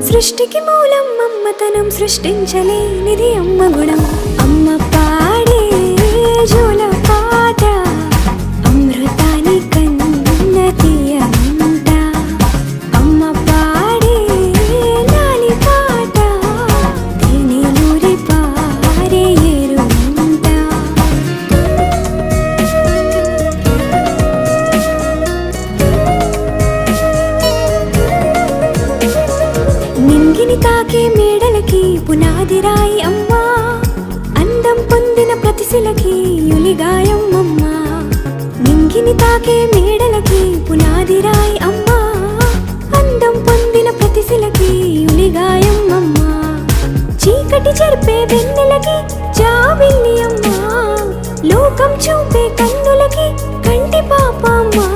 సృష్టికి మూలం అమ్మతనం, సృష్టించలేనిది అమ్మ గుణం. అమ్మ పాడే జోల పాట అమృతాని కన్న తీయనంట. అమ్మ పాడే లాలి పాట తేనెలూరి పారే ఏరునంట. నింగిని తాకే మేడలకి పునాది రాయి అమ్మా, అందం పొందిన ప్రతిశిలకి యులిగాయం అమ్మా. నింగిని తాకే మేడలకి పునాది రాయి అమ్మా, అందం పొందిన ప్రతిశిలకి యులిగాయం అమ్మా. చీకటి చెరిపే వెన్నెలకి జాబిల్లి అమ్మా, లోకం చూపే కన్నులకి కంటి పాప అమ్మా.